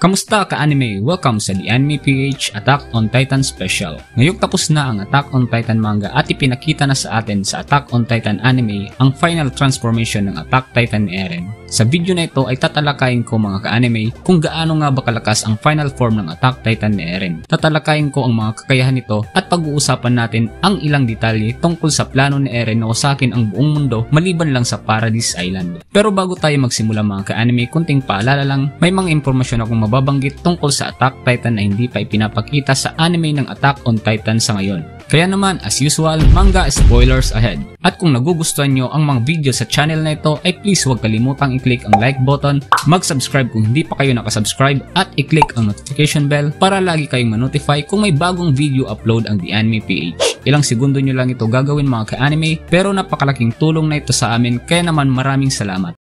Kamusta ka-anime? Welcome sa The Anime PH Attack on Titan Special. Ngayong tapos na ang Attack on Titan manga at ipinakita na sa atin sa Attack on Titan anime ang final transformation ng Attack Titan ni Eren. Sa video na ito ay tatalakayin ko mga ka-anime kung gaano nga ba kalakas ang final form ng Attack Titan ni Eren. Tatalakayin ko ang mga kakayahan nito at pag-uusapan natin ang ilang detalye tungkol sa plano ni Eren na wasakin ang buong mundo maliban lang sa Paradise Island. Pero bago tayo magsimula mga ka-anime, kunting paalala lang, may mga impormasyon akong mababanggit tungkol sa Attack Titan na hindi pa ipinapakita sa anime ng Attack on Titan sa ngayon. Kaya naman, as usual, manga spoilers ahead. At kung nagugustuhan nyo ang mga video sa channel na ito, ay please huwag kalimutang i-click ang like button, mag-subscribe kung hindi pa kayo nakasubscribe, at i-click ang notification bell para lagi kayong ma-notify kung may bagong video upload ang The Anime PH. Ilang segundo nyo lang ito gagawin mga ka-anime, pero napakalaking tulong na ito sa amin, kaya naman maraming salamat.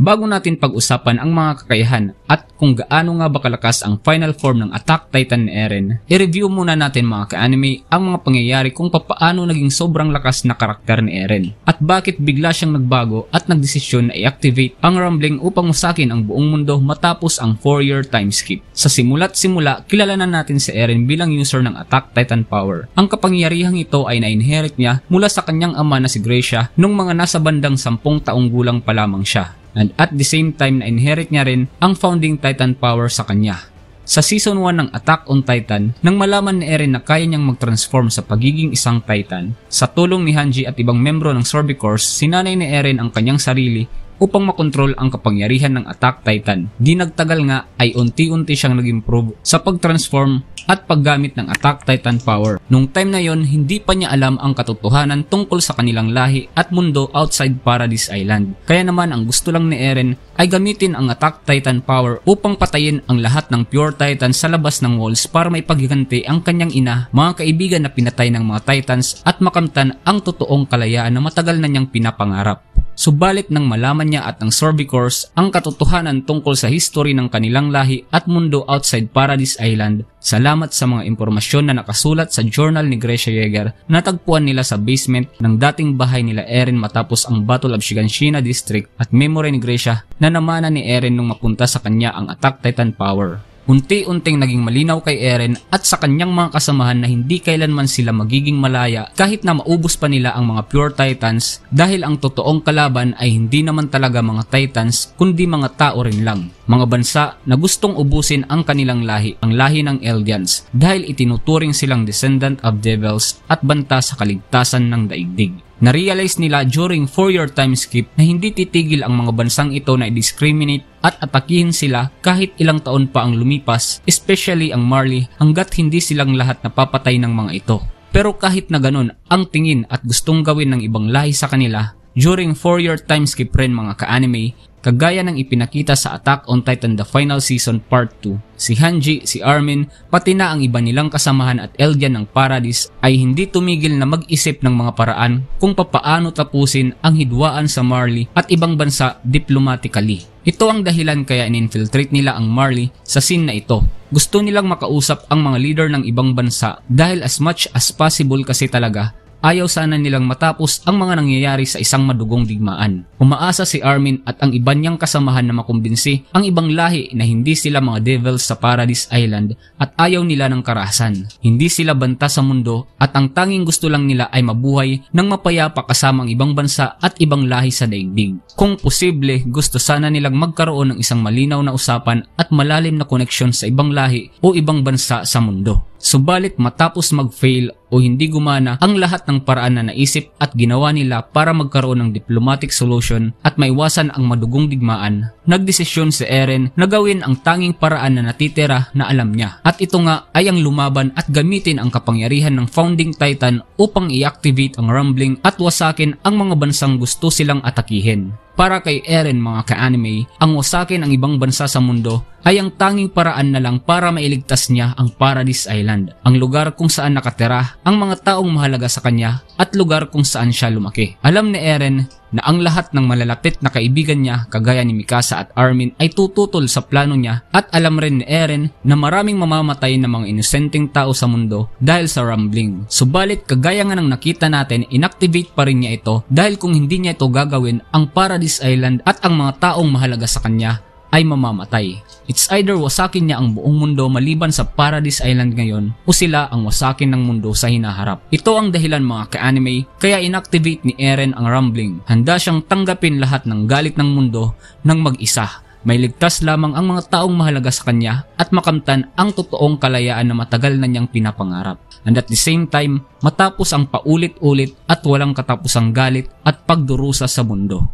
Bago natin pag-usapan ang mga kakayahan at kung gaano nga ba kalakas ang final form ng Attack Titan ni Eren, i-review muna natin mga ka-anime ang mga pangyayari kung papaano naging sobrang lakas na karakter ni Eren at bakit bigla siyang nagbago at nagdesisyon na i-activate ang rumbling upang wasakin ang buong mundo matapos ang 4-year time skip. Sa simula't simula, kilala na natin si Eren bilang user ng Attack Titan power. Ang kapangyarihang ito ay na-inherit niya mula sa kanyang ama na si Gracia nung mga nasa bandang 10 taong gulang pa lamang siya. And at the same time na-inherit niya rin ang founding Titan power sa kanya. Sa Season 1 ng Attack on Titan, nang malaman ni Eren na kaya niyang mag-transform sa pagiging isang Titan, sa tulong ni Hanji at ibang membro ng Sorbicorps, sinanay ni Eren ang kanyang sarili upang makontrol ang kapangyarihan ng Attack Titan. Di nagtagal nga ay unti-unti siyang nag-improve sa pag-transform at paggamit ng Attack Titan power. Nung time na yon, hindi pa niya alam ang katotohanan tungkol sa kanilang lahi at mundo outside Paradise Island. Kaya naman ang gusto lang ni Eren ay gamitin ang Attack Titan power upang patayin ang lahat ng Pure Titan sa labas ng walls para may paghiganti ang kanyang ina, mga kaibigan na pinatay ng mga Titans at makamtan ang totoong kalayaan na matagal na niyang pinapangarap. Subalit nang malaman niya at ng Sorbicorps ang katotohanan tungkol sa history ng kanilang lahi at mundo outside Paradise Island, salamat sa mga impormasyon na nakasulat sa journal ni Gracia Yeager, natagpuan nila sa basement ng dating bahay nila Eren matapos ang Battle of Shiganshina District at memory ni Gracia na namana ni Eren nung mapunta sa kanya ang Attack Titan power. Unti-unting naging malinaw kay Eren at sa kanyang mga kasamahan na hindi kailanman sila magiging malaya kahit na maubos pa nila ang mga Pure Titans dahil ang totoong kalaban ay hindi naman talaga mga Titans kundi mga tao rin lang. Mga bansa na gustong ubusin ang kanilang lahi, ang lahi ng Eldians, dahil itinuturing silang descendant of devils at banta sa kaligtasan ng daigdig. Na-realize nila during 4-year time skip na hindi titigil ang mga bansang ito na i-discriminate at atakihin sila kahit ilang taon pa ang lumipas, especially ang Marley, hanggat hindi silang lahat napapatay ng mga ito. Pero kahit na ganun ang tingin at gustong gawin ng ibang lahi sa kanila, during 4-year time skip rin mga ka-anime, kagaya ng ipinakita sa Attack on Titan The Final Season Part 2, si Hanji, si Armin, pati na ang iba nilang kasamahan at Eldian ng Paradise ay hindi tumigil na mag-isip ng mga paraan kung papaano tapusin ang hidwaan sa Marley at ibang bansa diplomatically. Ito ang dahilan kaya in-infiltrate nila ang Marley sa scene na ito. Gusto nilang makausap ang mga leader ng ibang bansa dahil as much as possible kasi talaga, ayaw sana nilang matapos ang mga nangyayari sa isang madugong digmaan. Umaasa si Armin at ang iba niyang kasamahan na makumbinsi ang ibang lahi na hindi sila mga devils sa Paradise Island at ayaw nila ng karahasan. Hindi sila banta sa mundo at ang tanging gusto lang nila ay mabuhay ng mapayapa kasama ang ibang bansa at ibang lahi sa daigdig. Kung posible, gusto sana nilang magkaroon ng isang malinaw na usapan at malalim na koneksyon sa ibang lahi o ibang bansa sa mundo. Subalit matapos mag-fail o hindi gumana ang lahat ng paraan na naisip at ginawa nila para magkaroon ng diplomatic solution at maiwasan ang madugong digmaan, nagdesisyon si Eren na gawin ang tanging paraan na natitira na alam niya. At ito nga ay ang lumaban at gamitin ang kapangyarihan ng Founding Titan upang i-activate ang rumbling at wasakin ang mga bansang gusto silang atakihin. Para kay Eren mga ka-anime, ang wasakin ang ibang bansa sa mundo ay ang tanging paraan na lang para mailigtas niya ang Paradise Island, ang lugar kung saan nakatira ang mga taong mahalaga sa kanya at lugar kung saan siya lumaki. Alam ni Eren na ang lahat ng malalapit na kaibigan niya kagaya ni Mikasa at Armin ay tututol sa plano niya at alam rin ni Eren na maraming mamamatay na mga inosenteng tao sa mundo dahil sa rumbling. Subalit kagaya nga ng nakita natin, inactivate pa rin niya ito dahil kung hindi niya ito gagawin, ang Paradise Island at ang mga taong mahalaga sa kanya ay mamamatay. It's either wasakin niya ang buong mundo maliban sa Paradise Island ngayon o sila ang wasakin ng mundo sa hinaharap. Ito ang dahilan mga ka-anime kaya inactivate ni Eren ang Rumbling. Handa siyang tanggapin lahat ng galit ng mundo ng mag-isa. May ligtas lamang ang mga taong mahalaga sa kanya at makamtan ang totoong kalayaan na matagal na niyang pinapangarap. And at the same time, matapos ang paulit-ulit at walang katapusang galit at pagdurusa sa mundo.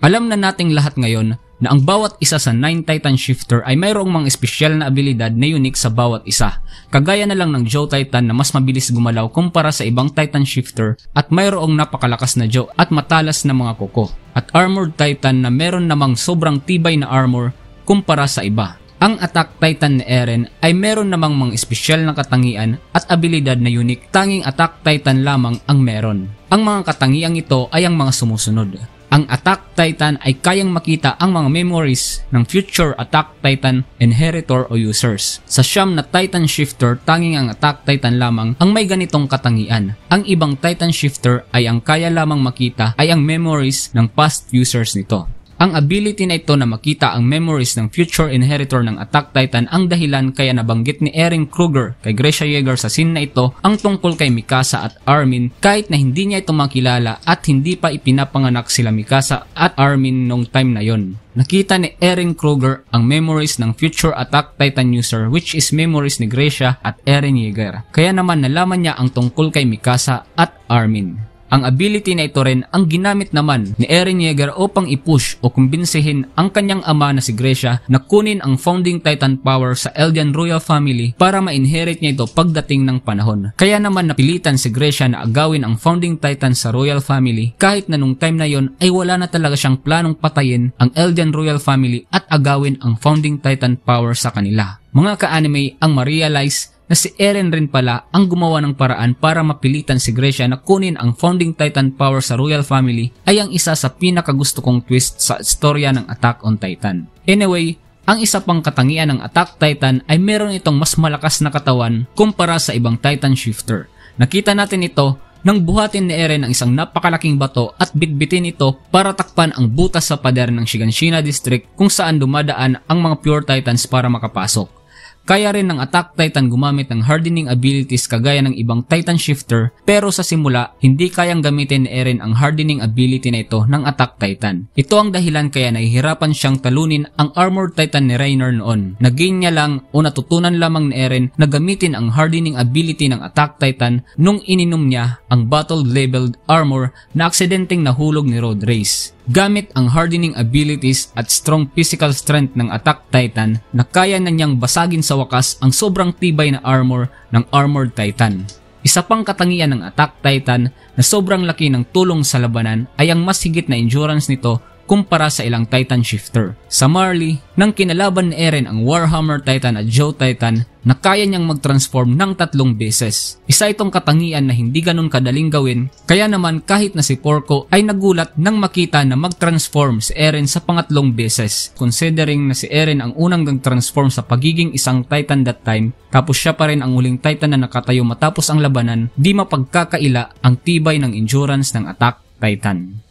Alam na nating lahat ngayon na ang bawat isa sa 9 Titan Shifter ay mayroong mga espesyal na abilidad na unique sa bawat isa. Kagaya na lang ng Joe Titan na mas mabilis gumalaw kumpara sa ibang Titan Shifter at mayroong napakalakas na Joe at matalas na mga kuko. At Armored Titan na meron namang sobrang tibay na armor kumpara sa iba. Ang Attack Titan ni Eren ay meron namang mga espesyal na katangian at abilidad na unique. Tanging Attack Titan lamang ang meron. Ang mga katangiang ito ay ang mga sumusunod. Ang Attack Titan ay kayang makita ang mga memories ng future Attack Titan inheritor o users. Sa siyam na Titan Shifter, tanging ang Attack Titan lamang ang may ganitong katangian. Ang ibang Titan Shifter ay ang kaya lamang makita ay ang memories ng past users nito. Ang ability na ito na makita ang memories ng future inheritor ng Attack Titan ang dahilan kaya nabanggit ni Eren Kruger kay Grisha Yeager sa scene na ito ang tungkol kay Mikasa at Armin kahit na hindi niya ito makilala at hindi pa ipinapanganak sila Mikasa at Armin nung time na yon. Nakita ni Eren Kruger ang memories ng future Attack Titan user which is memories ni Grisha at Eren Yeager. Kaya naman nalaman niya ang tungkol kay Mikasa at Armin. Ang ability na ito rin ang ginamit naman ni Eren Yeager upang i-push o kumbinsihin ang kanyang ama na si Grisha na kunin ang founding Titan power sa Eldian Royal Family para ma-inherit niya ito pagdating ng panahon. Kaya naman napilitan si Grisha na agawin ang founding Titan sa Royal Family kahit na nung time na yon ay wala na talaga siyang planong patayin ang Eldian Royal Family at agawin ang founding Titan power sa kanila. Mga ka-anime ang ma-realize na si Eren rin pala ang gumawa ng paraan para mapilitan si Grisha na kunin ang founding Titan power sa Royal Family ay ang isa sa pinakagusto kong twist sa istorya ng Attack on Titan. Anyway, ang isa pang katangian ng Attack Titan ay meron itong mas malakas na katawan kumpara sa ibang Titan Shifter. Nakita natin ito nang buhatin ni Eren ang isang napakalaking bato at bitbitin ito para takpan ang butas sa pader ng Shiganshina District kung saan dumadaan ang mga Pure Titans para makapasok. Kaya rin ng Attack Titan gumamit ng hardening abilities kagaya ng ibang Titan Shifter pero sa simula hindi kayang gamitin ni Eren ang hardening ability na ito ng Attack Titan. Ito ang dahilan kaya nahihirapan siyang talunin ang Armored Titan ni Reiner noon. Nagain niya lang o natutunan lamang ni Eren na gamitin ang hardening ability ng Attack Titan nung ininom niya ang battle-labeled armor na aksidenteng nahulog ni Road Race. Gamit ang hardening abilities at strong physical strength ng Attack Titan na kaya na niyang basagin sa wakas ang sobrang tibay na armor ng Armored Titan. Isa pang katangian ng Attack Titan na sobrang laki ng tulong sa labanan ay ang mas higit na endurance nito kumpara sa ilang Titan Shifter. Sa Marley, nang kinalaban ni Eren ang Warhammer Titan at Joe Titan na kaya niyang mag-transform ng 3 beses. Isa itong katangian na hindi ganun kadaling gawin, kaya naman kahit na si Porco ay nagulat nang makita na mag-transform si Eren sa pangatlong beses. Considering na si Eren ang unang nag-transform sa pagiging isang Titan that time, tapos siya pa rin ang huling Titan na nakatayo matapos ang labanan, di mapagkakaila ang tibay ng endurance ng Attack Titan.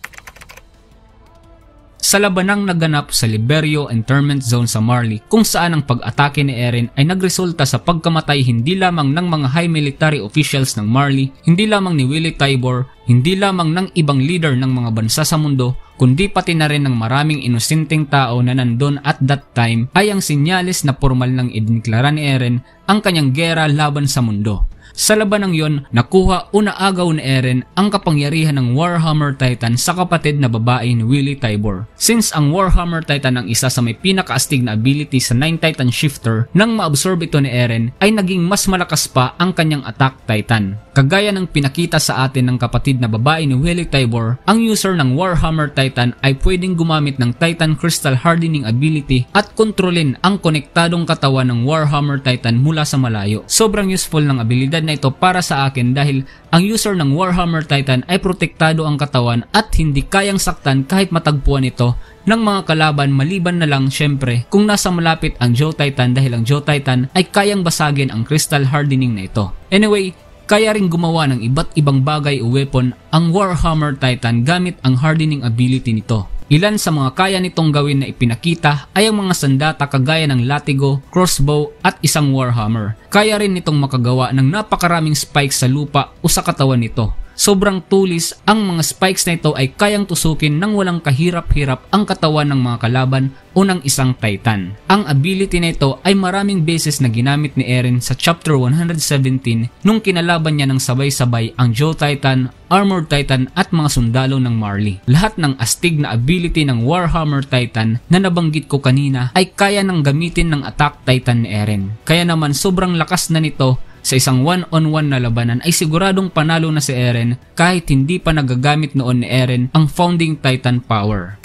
Sa labanang naganap sa Liberio Internment Zone sa Marley kung saan ang pag-atake ni Eren ay nagresulta sa pagkamatay hindi lamang ng mga high military officials ng Marley, hindi lamang ni Willy Tybur, hindi lamang ng ibang leader ng mga bansa sa mundo, kundi pati na rin ng maraming inosenteng tao na nandun at that time ay ang sinyalis na formal nang idineklara ni Eren ang kanyang gera laban sa mundo. Sa labanang yon, nakuha o naagaw ni Eren ang kapangyarihan ng Warhammer Titan sa kapatid na babae ni Willy Tybur. Since ang Warhammer Titan ang isa sa may pinakaastig na ability sa 9 Titan Shifter, nang maabsorb ito ni Eren ay naging mas malakas pa ang kanyang Attack Titan. Kagaya ng pinakita sa atin ng kapatid na babae ni Willy Tybur, ang user ng Warhammer Titan ay pwedeng gumamit ng Titan Crystal Hardening ability at kontrolin ang konektadong katawan ng Warhammer Titan mula sa malayo. Sobrang useful ng abilidad na ito para sa akin dahil ang user ng Warhammer Titan ay protektado ang katawan at hindi kayang saktan kahit matagpuan ito ng mga kalaban maliban na lang syempre kung nasa malapit ang Joe Titan dahil ang Joe Titan ay kayang basagin ang crystal hardening na ito. Anyway, kaya rin gumawa ng iba't ibang bagay o weapon ang Warhammer Titan gamit ang hardening ability nito. Ilan sa mga kaya nitong gawin na ipinakita ay ang mga sandata kagaya ng latigo, crossbow at isang warhammer. Kaya rin nitong makagawa ng napakaraming spikes sa lupa o sa katawan nito. Sobrang tulis, ang mga spikes na ito ay kayang tusukin nang walang kahirap-hirap ang katawan ng mga kalaban o ng isang Titan. Ang ability na ito ay maraming beses na ginamit ni Eren sa Chapter 117 nung kinalaban niya ng sabay-sabay ang Joe Titan, Armored Titan at mga sundalo ng Marley. Lahat ng astig na ability ng Warhammer Titan na nabanggit ko kanina ay kaya nang gamitin ng Attack Titan ni Eren. Kaya naman sobrang lakas na nito. Sa isang one-on-one na labanan ay siguradong panalo na si Eren kahit hindi pa nagagamit noon ni Eren ang Founding Titan Power.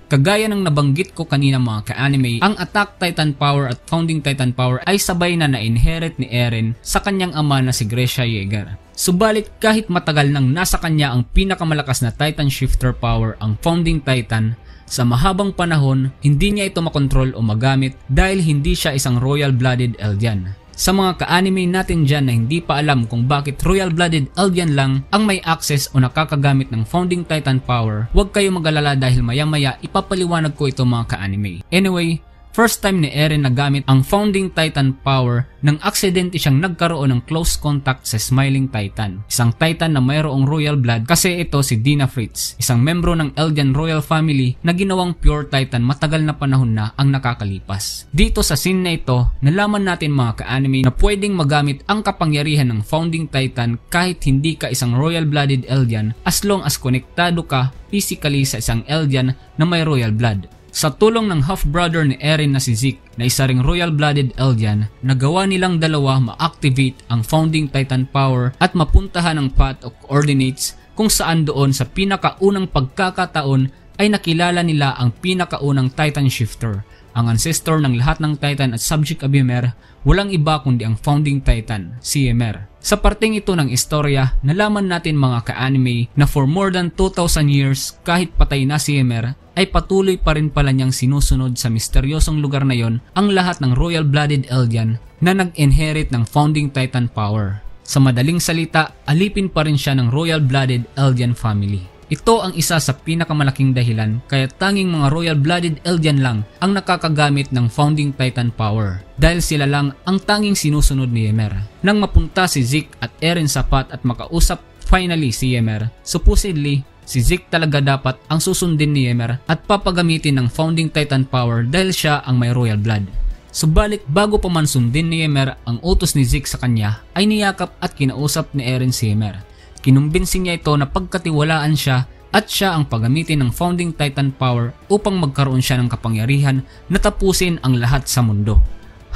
Kagaya ng nabanggit ko kanina mga ka-anime, ang Attack Titan Power at Founding Titan Power ay sabay na na-inherit ni Eren sa kanyang ama na si Grisha Yeager. Subalit kahit matagal nang nasa kanya ang pinakamalakas na Titan Shifter Power, ang Founding Titan, sa mahabang panahon hindi niya ito makontrol o magamit dahil hindi siya isang royal-blooded Eldian. Sa mga ka-anime natin dyan na hindi pa alam kung bakit royal-blooded Eldian lang ang may access o nakakagamit ng Founding Titan Power, huwag kayo mag-alala dahil maya-maya ipapaliwanag ko ito mga ka-anime. Anyway, first time ni Eren nagamit ang Founding Titan Power nang aksidente siyang nagkaroon ng close contact sa Smiling Titan, isang Titan na mayroong royal blood kasi ito si Dina Fritz, isang membro ng Eldian Royal Family na ginawang pure Titan matagal na panahon na ang nakakalipas. Dito sa scene na ito, nalaman natin mga ka-anime na pwedeng magamit ang kapangyarihan ng Founding Titan kahit hindi ka isang royal-blooded Eldian as long as konektado ka physically sa isang Eldian na may royal blood. Sa tulong ng half-brother ni Eren na si Zeke na isa ring royal-blooded Eldian, nagawa nilang dalawa ma-activate ang Founding Titan Power at mapuntahan ang path of coordinates kung saan doon sa pinakaunang pagkakataon ay nakilala nila ang pinakaunang Titan Shifter, ang ancestor ng lahat ng Titan at subject of Ymir, walang iba kundi ang Founding Titan, si Ymir. Sa parteng ito ng istorya, nalaman natin mga ka-anime na for more than 2,000 years kahit patay na si Ymir, ay patuloy pa rin pala niyang sinusunod sa misteryosong lugar na yon ang lahat ng royal-blooded Eldian na nag-inherit ng Founding Titan Power. Sa madaling salita, alipin pa rin siya ng royal-blooded Eldian family. Ito ang isa sa pinakamalaking dahilan kaya tanging mga royal-blooded Eldian lang ang nakakagamit ng Founding Titan Power dahil sila lang ang tanging sinusunod ni Ymir. Nang mapunta si Zeke at Eren sa path at makausap finally si Ymir, supposedly si Zeke talaga dapat ang susundin ni Ymir at papagamitin ng Founding Titan Power dahil siya ang may royal blood. Subalit bago pa man sundin ni Ymir ang utos ni Zeke sa kanya ay niyakap at kinausap ni Eren si Ymir. Kinumbinsin niya ito na pagkatiwalaan siya at siya ang pagamitin ng Founding Titan Power upang magkaroon siya ng kapangyarihan na tapusin ang lahat sa mundo.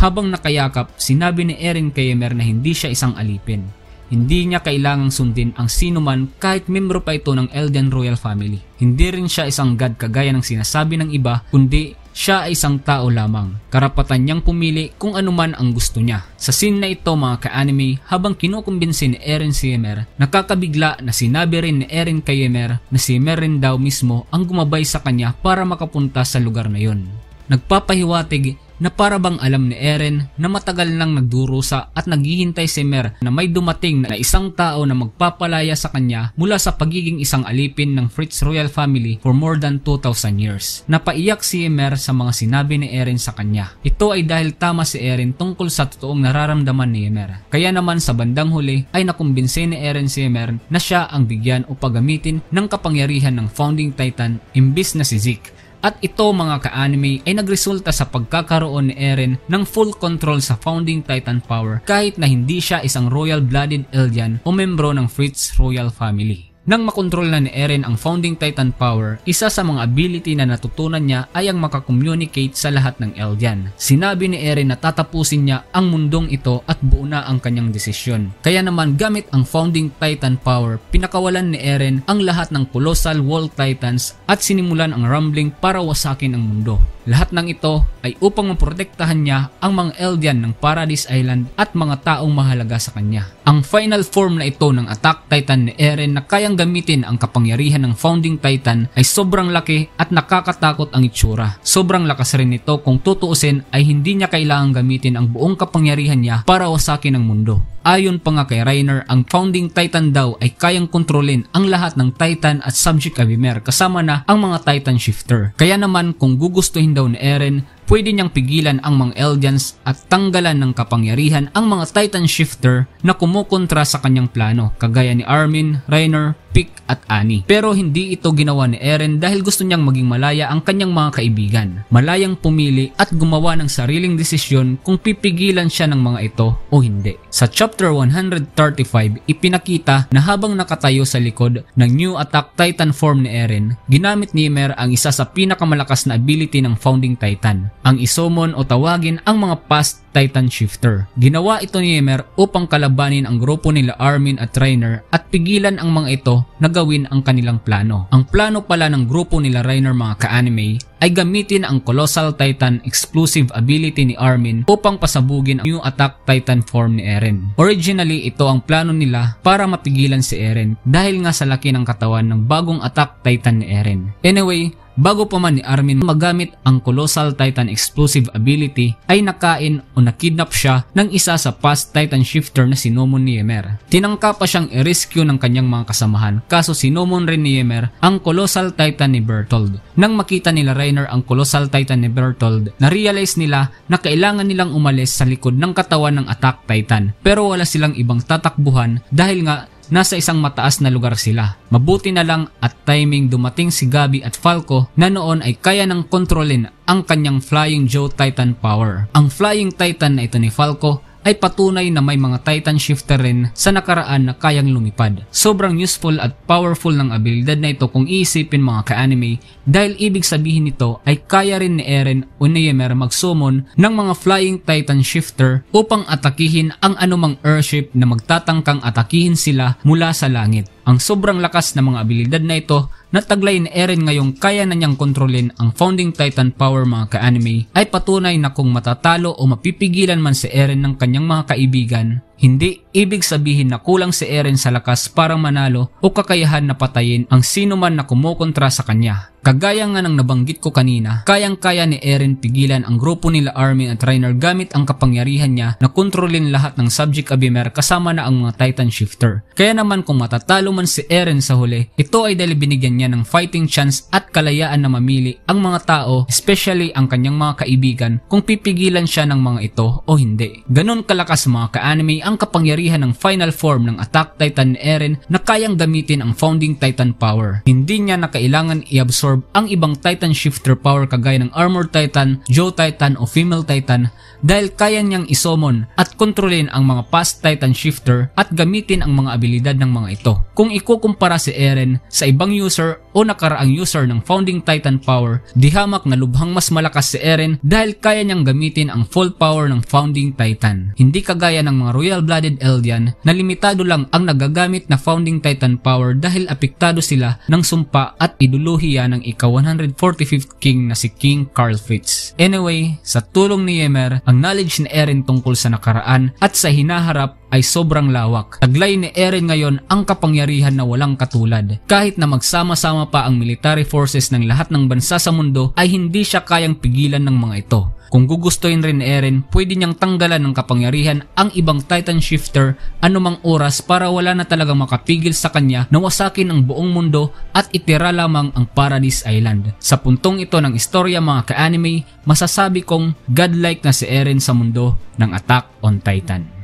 Habang nakayakap, sinabi ni Eren kay Ymir na hindi siya isang alipin. Hindi niya kailangang sundin ang sinuman kahit membro pa ito ng Eldian Royal Family. Hindi rin siya isang god kagaya ng sinasabi ng iba, kundi siya ay isang tao lamang. Karapatan niyang pumili kung anuman ang gusto niya. Sa scene na ito mga ka-anime, habang kinukumbinsi ni Eren si Ymir, nakakabigla na sinabi rin ni Eren kay Ymir na si Ymir rin daw mismo ang gumabay sa kanya para makapunta sa lugar na yon. Nagpapahiwatig na para bang alam ni Eren na matagal nang nagdurusa at naghihintay si Ymir na may dumating na isang tao na magpapalaya sa kanya mula sa pagiging isang alipin ng Fritz Royal Family for more than 2,000 years. Napaiyak si Ymir sa mga sinabi ni Eren sa kanya. Ito ay dahil tama si Eren tungkol sa totoong nararamdaman ni Ymir. Kaya naman sa bandang huli ay nakumbinse ni Eren si Ymir na siya ang bigyan o paggamitin ng kapangyarihan ng Founding Titan imbis na si Zeke. At ito mga ka-anime ay nagresulta sa pagkakaroon ni Eren ng full control sa Founding Titan Power kahit na hindi siya isang royal-blooded Eldian o membro ng Fritz Royal Family. Nang makontrol na ni Eren ang Founding Titan Power, isa sa mga ability na natutunan niya ay ang makakommunicate sa lahat ng Eldian. Sinabi ni Eren na tatapusin niya ang mundong ito at buo na ang kanyang desisyon. Kaya naman gamit ang Founding Titan Power, pinakawalan ni Eren ang lahat ng Colossal Wall Titans at sinimulan ang rumbling para wasakin ang mundo. Lahat ng ito ay upang maprotektahan niya ang mga Eldian ng Paradise Island at mga taong mahalaga sa kanya. Ang final form na ito ng Attack Titan ni Eren na kayang gamitin ang kapangyarihan ng Founding Titan ay sobrang laki at nakakatakot ang itsura. Sobrang lakas rin nito kung tutuusin ay hindi niya kailangang gamitin ang buong kapangyarihan niya para wasakin ang mundo. ayon pa nga kay Reiner, ang Founding Titan daw ay kayang kontrolin ang lahat ng Titan at Subject Abimer kasama na ang mga Titan Shifter. Kaya naman kung gugustuhin daw ni Eren, pwede niyang pigilan ang mga Eldians at tanggalan ng kapangyarihan ang mga Titan Shifter na kumukontra sa kanyang plano, kagaya ni Armin, Reiner, Pieck at Annie. Pero hindi ito ginawa ni Eren dahil gusto niyang maging malaya ang kanyang mga kaibigan. Malayang pumili at gumawa ng sariling desisyon kung pipigilan siya ng mga ito o hindi. Sa chapter 135, ipinakita na habang nakatayo sa likod ng New Attack Titan form ni Eren, ginamit ni Ymir ang isa sa pinakamalakas na ability ng Founding Titan, ang isumon o tawagin ang mga past Titan Shifter. Ginawa ito ni Ymir upang kalabanin ang grupo nila Armin at Reiner at pigilan ang mga ito na gawin ang kanilang plano. Ang plano pala ng grupo nila Reiner, mga ka-anime, ay gamitin ang Colossal Titan exclusive ability ni Armin upang pasabugin ang New Attack Titan form ni Eren. Originally, ito ang plano nila para mapigilan si Eren dahil nga sa laki ng katawan ng bagong Attack Titan ni Eren. Anyway, bago pa man ni Armin magamit ang Colossal Titan exclusive ability, ay nakain o nakidnap siya ng isa sa past Titan Shifter na sinumon ni Ymir. Tinangka pa siyang i-rescue ng kanyang mga kasamahan, kaso sinumon rin ni Ymir ang Colossal Titan ni Bertholdt. Nang makita nila Reiner ang Colossal Titan ni Bertholdt, na-realize nila na kailangan nilang umalis sa likod ng katawan ng Attack Titan, pero wala silang ibang tatakbuhan dahil nga nasa isang mataas na lugar sila. Mabuti na lang at timing dumating si Gabi at Falco na noon ay kaya nang kontrolin ang kanyang Flying Joe Titan power. Ang Flying Titan na ito ni Falco ay patunay na may mga Titan Shifter rin sa nakaraan na kayang lumipad. Sobrang useful at powerful ng abilidad na ito kung iisipin, mga ka-anime, dahil ibig sabihin nito ay kaya rin ni Eren o ni Ymir mag-summon ng mga Flying Titan Shifter upang atakihin ang anumang airship na magtatangkang atakihin sila mula sa langit. Ang sobrang lakas ng mga abilidad na ito na taglay ni Eren ngayong kaya na niyang kontrolin ang Founding Titan power, mga ka-anime, ay patunay na kung matatalo o mapipigilan man si Eren ng kanyang mga kaibigan, hindi ibig sabihin na kulang si Eren sa lakas para manalo o kakayahan na patayin ang sino man na kumukontra sa kanya. Kagaya nga ng nabanggit ko kanina, kayang-kaya ni Eren pigilan ang grupo nila Armin at Reiner gamit ang kapangyarihan niya na kontrolin lahat ng Subject Abimer kasama na ang mga Titan Shifter. Kaya naman kung matatalo man si Eren sa huli, ito ay dahil binigyan niya ng fighting chance at kalayaan na mamili ang mga tao, especially ang kanyang mga kaibigan, kung pipigilan siya ng mga ito o hindi. Ganon kalakas, mga ka-anime, ang kapangyarihan ng final form ng Attack Titan ni Eren na kayang gamitin ang Founding Titan power. Hindi niya na kailangan i-absorb ang ibang Titan Shifter power kagaya ng Armored Titan, Joe Titan o Female Titan dahil kaya niyang isomon at kontrolin ang mga past Titan Shifter at gamitin ang mga abilidad ng mga ito. Kung ikukumpara si Eren sa ibang user o nakaraang user ng Founding Titan power, di hamak na lubhang mas malakas si Eren dahil kaya niyang gamitin ang full power ng Founding Titan. Hindi kagaya ng mga Royal-blooded Eldian na limitado lang ang nagagamit na Founding Titan power dahil apektado sila ng sumpa at iduluhiya ng ika-145th King na si King Carl Fitz. Anyway, sa tulong ni Ymir, ang knowledge ni Eren tungkol sa nakaraan at sa hinaharap ay sobrang lawak. Taglay ni Eren ngayon ang kapangyarihan na walang katulad. Kahit na magsama-sama pa ang military forces ng lahat ng bansa sa mundo, ay hindi siya kayang pigilan ng mga ito. Kung gugustuhin rin ni Eren, pwede niyang tanggalan ng kapangyarihan ang ibang Titan Shifter anumang oras para wala na talagang makapigil sa kanya na wasakin ang buong mundo at itira lamang ang Paradise Island. Sa puntong ito ng istorya, mga ka-anime, masasabi kong godlike na si Eren sa mundo ng Attack on Titan.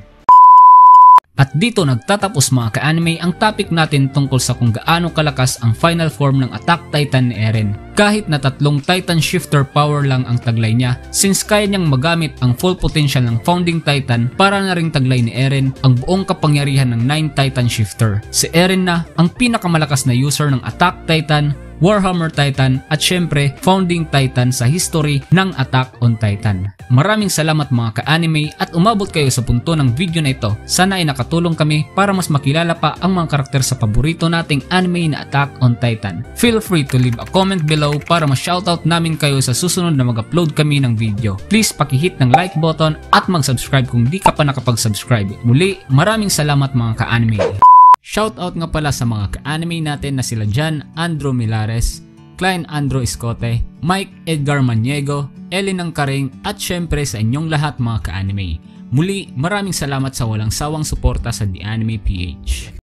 At dito nagtatapos, mga ka-anime, ang topic natin tungkol sa kung gaano kalakas ang final form ng Attack Titan ni Eren. Kahit na 3 Titan Shifter power lang ang taglay niya, since kaya niyang magamit ang full potential ng Founding Titan, para na ring taglay ni Eren ang buong kapangyarihan ng 9 Titan Shifter. Si Eren na ang pinakamalakas na user ng Attack Titan, Warhammer Titan at syempre Founding Titan sa history ng Attack on Titan. Maraming salamat, mga ka-anime, at umabot kayo sa punto ng video na ito. Sana ay nakatulong kami para mas makilala pa ang mga karakter sa paborito nating anime na Attack on Titan. Feel free to leave a comment below para ma-shoutout namin kayo sa susunod na mag-upload kami ng video. Please pakihit ng like button at mag-subscribe kung di ka pa nakapag-subscribe. Muli, maraming salamat, mga ka-anime. Shoutout nga pala sa mga ka-anime natin na sila Jan Andrew Milares, Klein Andrew Escote, Mike Edgar Maniego, Elin ng Karing, at syempre sa inyong lahat, mga ka-anime. Muli, maraming salamat sa walang sawang suporta sa The Anime PH.